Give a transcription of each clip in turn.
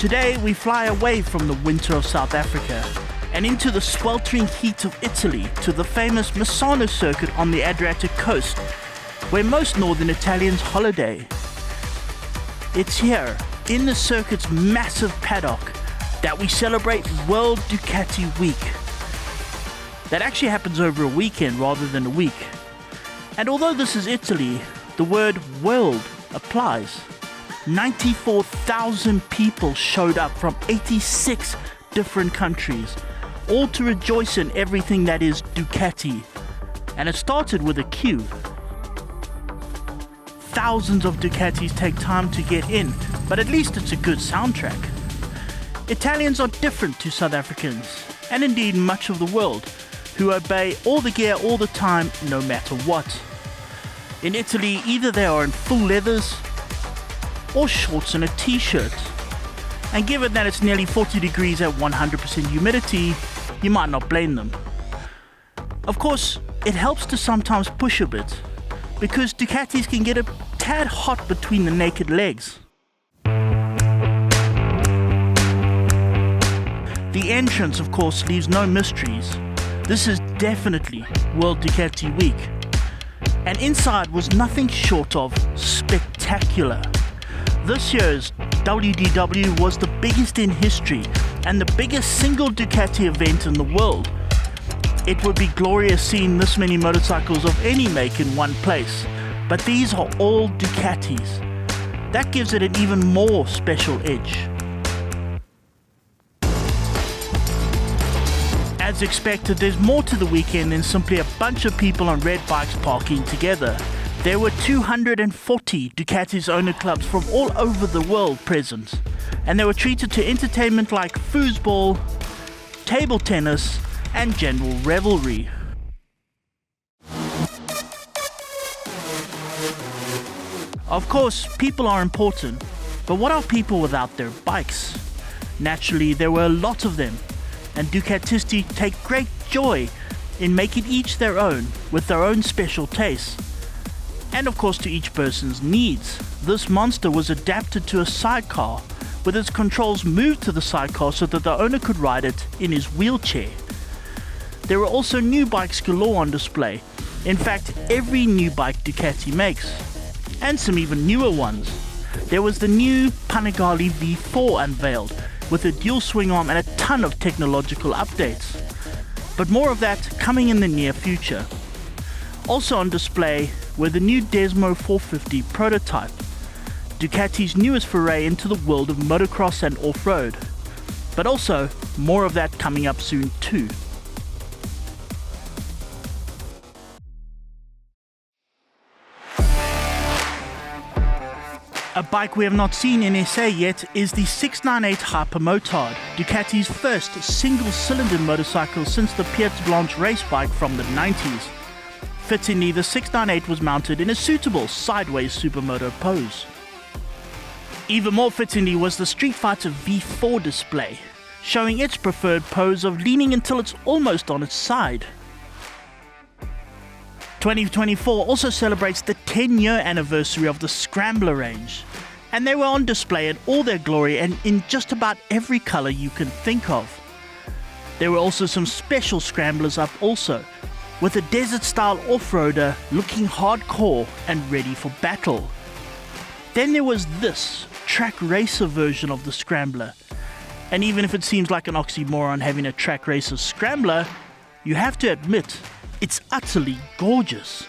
Today we fly away from the winter of South Africa and into the sweltering heat of Italy to the famous Misano Circuit on the Adriatic coast, where most northern Italians holiday. It's here, in the circuit's massive paddock, that we celebrate World Ducati Week. That actually happens over a weekend rather than a week. And although this is Italy, the word world applies. 94,000 people showed up from 86 different countries, all to rejoice in everything that is Ducati. And it started with a queue. Thousands of Ducatis take time to get in, but at least it's a good soundtrack. Italians are different to South Africans, and indeed much of the world, who obey all the gear all the time, no matter what. In Italy, either they are in full leathers or shorts and a t-shirt. And given that it's nearly 40 degrees at 100% humidity, you might not blame them. Of course, it helps to sometimes push a bit, because Ducatis can get a tad hot between the naked legs. The entrance, of course, leaves no mysteries. This is definitely World Ducati Week. And inside was nothing short of spectacular. This year's WDW was the biggest in history and the biggest single Ducati event in the world. It would be glorious seeing this many motorcycles of any make in one place, but these are all Ducatis. That gives it an even more special edge. As expected, there's more to the weekend than simply a bunch of people on red bikes parking together. There were 240 Ducati's owner clubs from all over the world present, and they were treated to entertainment like foosball, table tennis, and general revelry. Of course, people are important, but what are people without their bikes? Naturally, there were a lot of them, and Ducatisti take great joy in making each their own, with their own special tastes. And of course to each person's needs. This monster was adapted to a sidecar, with its controls moved to the sidecar so that the owner could ride it in his wheelchair. There were also new bikes galore on display. In fact, every new bike Ducati makes. And some even newer ones. There was the new Panigale V4 unveiled, with a dual swing arm and a ton of technological updates. But more of that coming in the near future. Also on display were the new Desmo 450 prototype, Ducati's newest foray into the world of motocross and off-road. But also, more of that coming up soon too. A bike we have not seen in SA yet is the 698 Hypermotard, Ducati's first single-cylinder motorcycle since the Pièce Blanche race bike from the 90s. Fittingly, the 698 was mounted in a suitable sideways supermoto pose. Even more fittingly was the Street Fighter V4 display, showing its preferred pose of leaning until it's almost on its side. 2024 also celebrates the 10-year anniversary of the Scrambler range, and they were on display in all their glory and in just about every color you can think of. There were also some special Scramblers up also, with a desert-style off-roader looking hardcore and ready for battle. Then there was this track racer version of the Scrambler, and even if it seems like an oxymoron having a track racer Scrambler, you have to admit, it's utterly gorgeous.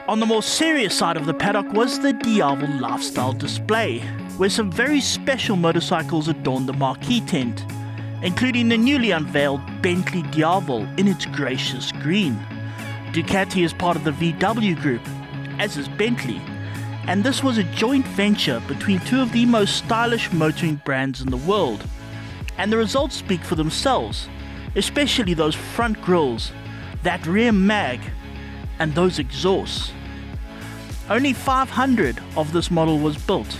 On the more serious side of the paddock was the Diavel lifestyle display, where some very special motorcycles adorned the marquee tent, including the newly unveiled Bentley Diavel in its gracious green. Ducati is part of the VW group, as is Bentley, and this was a joint venture between two of the most stylish motoring brands in the world. And the results speak for themselves, especially those front grills, that rear mag, and those exhausts. Only 500 of this model was built.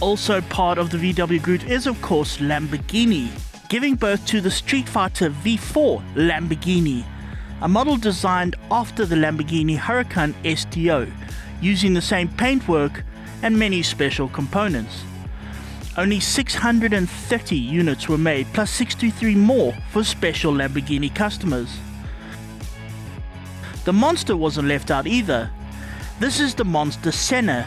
Also part of the VW group is of course Lamborghini, giving birth to the Street Fighter V4 Lamborghini, a model designed after the Lamborghini Huracan STO, using the same paintwork and many special components. Only 630 units were made, plus 63 more for special Lamborghini customers. The Monster wasn't left out either. This is the Monster Senna,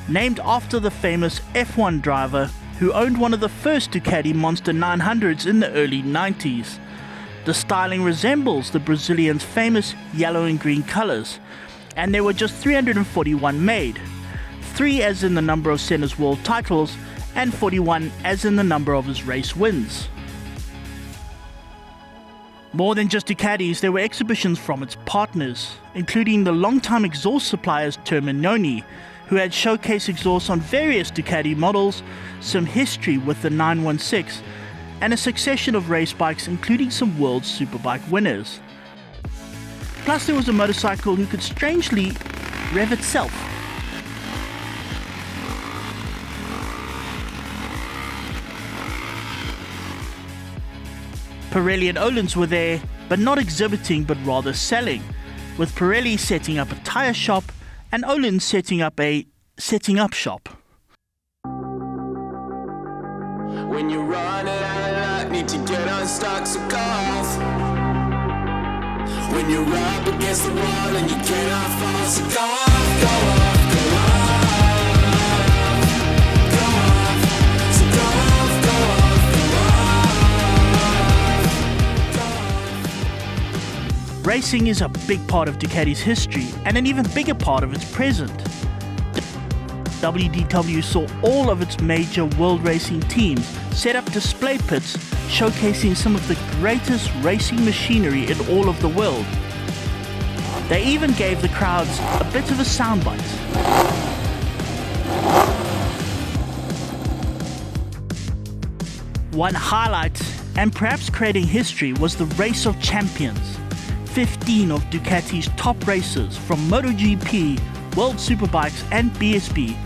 named after the famous F1 driver who owned one of the first Ducati Monster 900s in the early 90s. The styling resembles the Brazilian's famous yellow and green colors, and there were just 341 made, 3 as in the number of Senna's world titles, and 41 as in the number of his race wins. More than just Ducatis, there were exhibitions from its partners, including the longtime exhaust suppliers Terminoni, who had showcased exhausts on various Ducati models, some history with the 916, and a succession of race bikes, including some World Superbike winners. Plus, there was a motorcycle who could strangely rev itself. Pirelli and Öhlins were there, but not exhibiting but rather selling, with Pirelli setting up a tyre shop and Öhlins setting up a setting-up shop. When you're running out of luck, need to get unstuck, so go off. When you're up against the wall and you cannot fall, so go off, go off, go off, go off, so go off, go off, go off. Racing is a big part of Ducati's history and an even bigger part of its present. WDW saw all of its major world racing teams set up display pits showcasing some of the greatest racing machinery in all of the world. They even gave the crowds a bit of a soundbite. One highlight, and perhaps creating history, was the Race of Champions. 15 of Ducati's top racers from MotoGP, World Superbikes and BSB,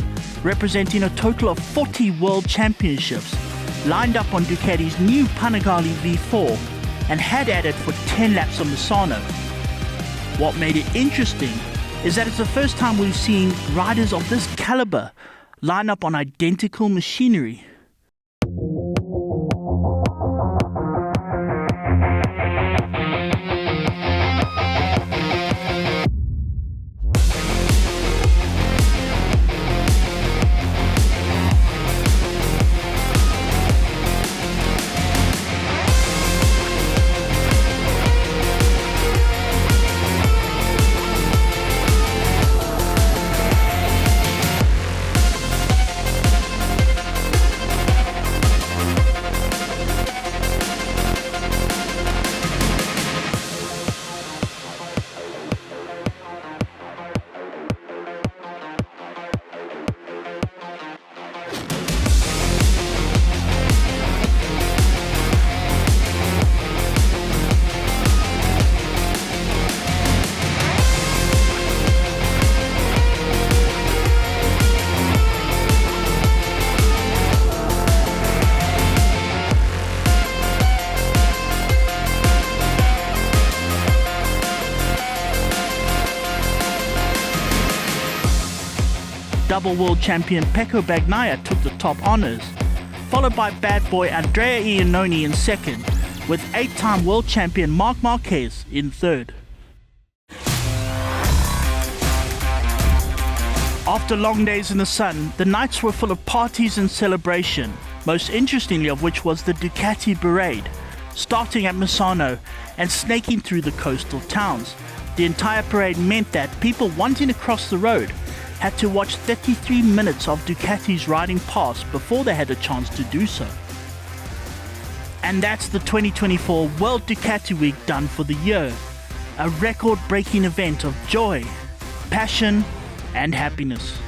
representing a total of 40 world championships, lined up on Ducati's new Panigale V4 and had at it for 10 laps on Misano. What made it interesting is that it's the first time we've seen riders of this caliber line up on identical machinery. Double world champion Pecco Bagnaia took the top honours, followed by bad boy Andrea Iannone in second, with 8-time world champion Marc Marquez in third. After long days in the sun, the nights were full of parties and celebration, most interestingly of which was the Ducati Parade, starting at Misano and snaking through the coastal towns. The entire parade meant that people wanting to cross the road had to watch 33 minutes of Ducatis riding past before they had a chance to do so. And that's the 2024 World Ducati Week done for the year. A record-breaking event of joy, passion, and happiness.